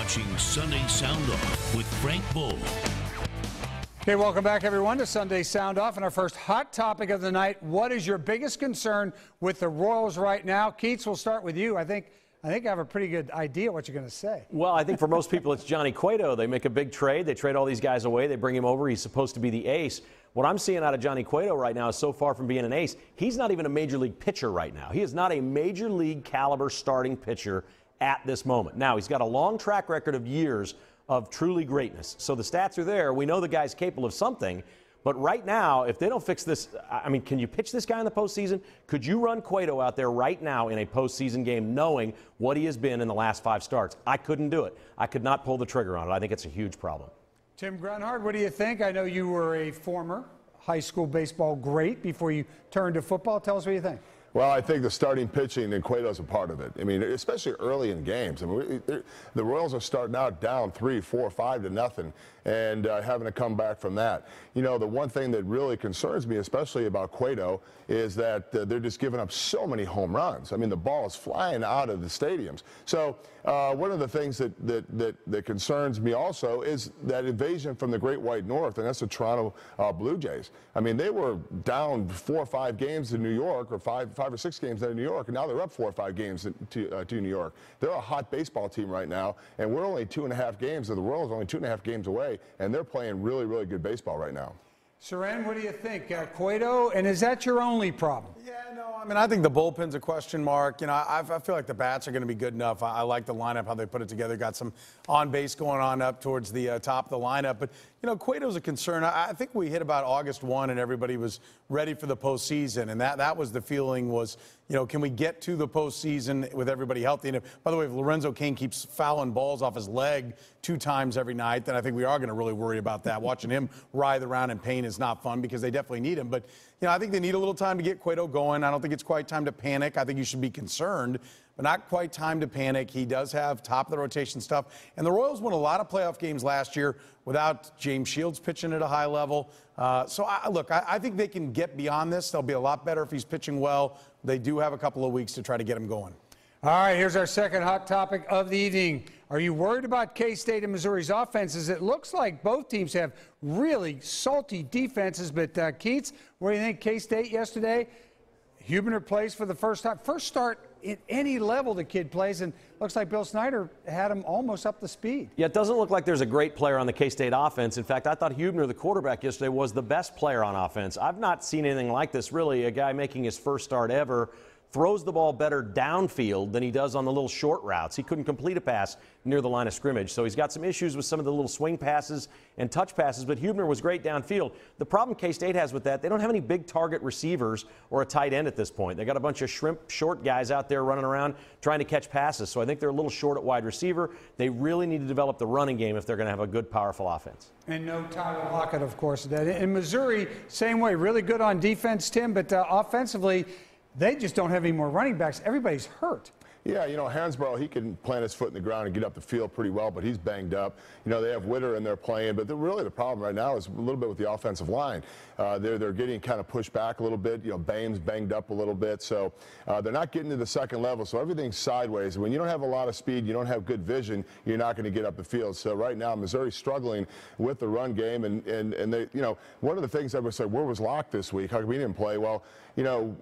watching Sunday Sound Off with Frank Boal. Okay, welcome back, everyone, to Sunday Sound Off. And our first hot topic of the night, what is your biggest concern with the Royals right now? Keats, we'll start with you. I think I have a pretty good idea what you're going to say. Well, I think for most people it's Johnny Cueto. They make a big trade. They trade all these guys away. They bring him over. He's supposed to be the ace. What I'm seeing out of Johnny Cueto right now is so far from being an ace, he's not even a major league pitcher right now. He is not a major league caliber starting pitcher at this moment. Now, he's got a long track record of years of truly greatness. So the stats are there. We know the guy's capable of something. But right now, if they don't fix this, I mean, can you pitch this guy in the postseason? Could you run Cueto out there right now in a postseason game knowing what he has been in the last 5 starts? I couldn't do it. I could not pull the trigger on it. I think it's a huge problem. Tim Grunhard, what do you think? I know you were a former high school baseball great before you turned to football. Tell us what you think. Well, I think the starting pitching and Cueto's a part of it. I mean, especially early in games. I mean, the Royals are starting out down 3, 4, 5 to nothing, and having to come back from that. You know, the one thing that really concerns me, especially about Cueto, is that they're just giving up so many home runs. I mean, the ball is flying out of the stadiums. So one of the things that concerns me also is that invasion from the Great White North, and that's the Toronto Blue Jays. I mean, they were down 4 or 5 games in New York, or 5 or 6 games in New York, and now they're up 4 or 5 games to New York. They're a hot baseball team right now, and we're only 2.5 games, or the Royals are only 2.5 games away, and they're playing really, really good baseball right now. Seren, what do you think? Cueto, and is that your only problem? Yeah, no, I mean, I think the bullpen's a question mark. You know, I feel like the bats are going to be good enough. I like the lineup, how they put it together. Got some on base going on up towards the top of the lineup. But, you know, Cueto's a concern. I think we hit about August 1 and everybody was ready for the postseason. And that was the feeling was, you know, can we get to the postseason with everybody healthy? And by the way, if Lorenzo Cain keeps fouling balls off his leg 2 times every night, then I think we are going to really worry about that. Watching him writhe around in pain is not fun because they definitely need him. But, you know, I think they need a little time to get Cueto going. I don't think it's quite time to panic. I think you should be concerned, but not quite time to panic. He does have top of the rotation stuff. And the Royals won a lot of playoff games last year without James Shields pitching at a high level. So, I think they can get beyond this. They'll be a lot better if he's pitching well. They do have a couple of weeks to try to get him going. All right, here's our second hot topic of the evening. Are you worried about K-State and Missouri's offenses? It looks like both teams have really salty defenses, but Keats, what do you think? K-State yesterday, Huebner plays for the first time. First start at any level the kid plays, and looks like Bill Snyder had him almost up to speed. Yeah, it doesn't look like there's a great player on the K-State offense. In fact, I thought Huebner, the quarterback yesterday, was the best player on offense. I've not seen anything like this, really. A guy making his first start ever throws the ball better downfield than he does on the little short routes. He couldn't complete a pass near the line of scrimmage. So he's got some issues with some of the little swing passes and touch passes, but Huebner was great downfield. The problem K-State has with that, they don't have any big target receivers or a tight end at this point. They got a bunch of shrimp short guys out there running around trying to catch passes. So I think they're a little short at wide receiver. They really need to develop the running game if they're going to have a good, powerful offense. And no Tyler Lockett, of course. In Missouri, same way, really good on defense, Tim, but offensively, they just don't have any more running backs. Everybody's hurt. Yeah, you know, Hansbrough, he can plant his foot in the ground and get up the field pretty well, but he's banged up. You know, they have Witter in there playing, but really the problem right now is a little bit with the offensive line. They're getting kind of pushed back a little bit. You know, Bame's banged up a little bit, so they're not getting to the second level, so everything's sideways. When you don't have a lot of speed, you don't have good vision, you're not going to get up the field. So right now, Missouri's struggling with the run game, and they, you know, one of the things everybody said, where was Locke this week? How come he didn't play? Well, you know,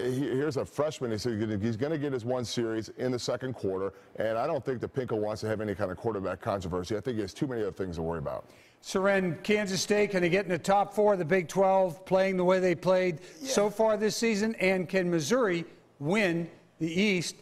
here's a freshman. He's going to get his 1 series in the second quarter, and I don't think that Pinkel wants to have any kind of quarterback controversy. I think he has too many other things to worry about. Seren, Kansas State, can they get in the top 4 of the Big 12 playing the way they played so far this season? And can Missouri win the East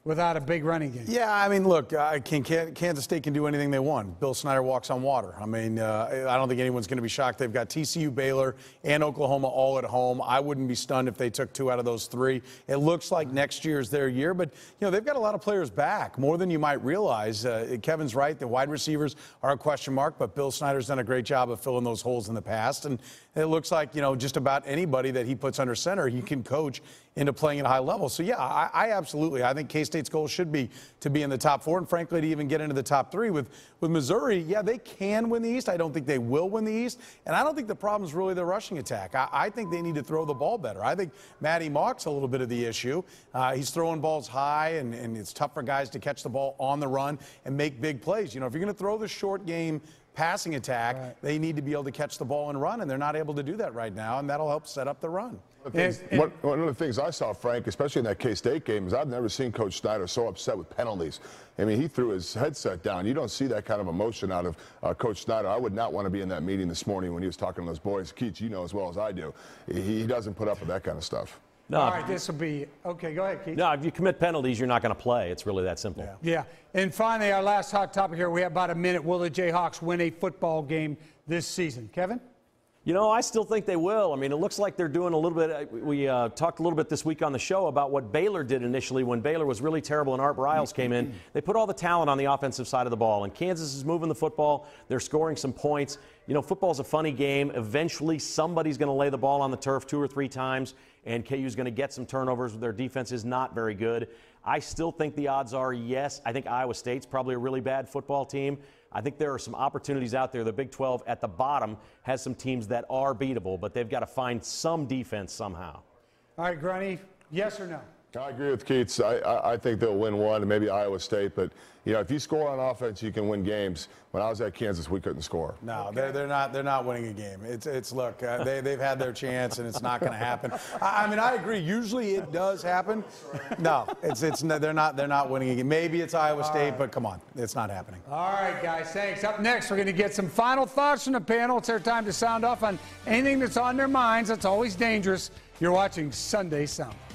without a big running game? Yeah, I mean, look, Kansas State can do anything they want. Bill Snyder walks on water. I mean, I don't think anyone's going to be shocked. They've got TCU, Baylor, and Oklahoma all at home. I wouldn't be stunned if they took 2 out of those 3. It looks like next year is their year, but, you know, they've got a lot of players back, more than you might realize. Kevin's right. The wide receivers are a question mark, but Bill Snyder's done a great job of filling those holes in the past. And it looks like, just about anybody that he puts under center, he can coach into playing at a high level. So, yeah, I think K-State's goal should be to be in the top 4 and, frankly, to even get into the top 3. With Missouri, yeah, they can win the East. I don't think they will win the East. And I don't think the problem is really the rushing attack. I think they need to throw the ball better. I think Matty Mock's a little bit of the issue. He's throwing balls high, and it's tough for guys to catch the ball on the run and make big plays. If you're going to throw the short game passing attack, right, they need to be able to catch the ball and run, and they're not able to do that right now, and that'll help set up the run. One of the things I saw, Frank, especially in that K-State game, is I've never seen Coach Snyder so upset with penalties. I mean, he threw his headset down. You don't see that kind of emotion out of Coach Snyder. I would not want to be in that meeting this morning when he was talking to those boys. Keats, you know as well as I do. He doesn't put up with that kind of stuff. No, all right, this will be – okay, go ahead, Keith. No, if you commit penalties, you're not going to play. It's really that simple. Yeah. And finally, our last hot topic here, we have about a minute. Will the Jayhawks win a football game this season? Kevin? I still think they will. I mean, it looks like they're doing a little bit. We talked a little bit this week on the show about what Baylor did initially when Baylor was really terrible and Art Briles came in. They put all the talent on the offensive side of the ball, and Kansas is moving the football. They're scoring some points. Football's a funny game. Eventually, somebody's going to lay the ball on the turf 2 or 3 times, and KU's going to get some turnovers. Their defense is not very good. I still think the odds are yes. I think Iowa State's probably a really bad football team. I think there are some opportunities out there. The Big 12 at the bottom has some teams that are beatable, but they've got to find some defense somehow. All right, Grunny, yes or no? I agree with Keats. I think they'll win one, and maybe Iowa State. But, if you score on offense, you can win games. When I was at Kansas, we couldn't score. No, okay. They're not winning a game. Look, they've had their chance, and it's not going to happen. I mean, I agree. Usually it does happen. No, they're not winning a game. Maybe it's Iowa State, but come on, it's not happening. All right, guys, thanks. Up next, we're going to get some final thoughts from the panel. It's their time to sound off on anything that's on their minds. That's always dangerous. You're watching Sunday Sound Off.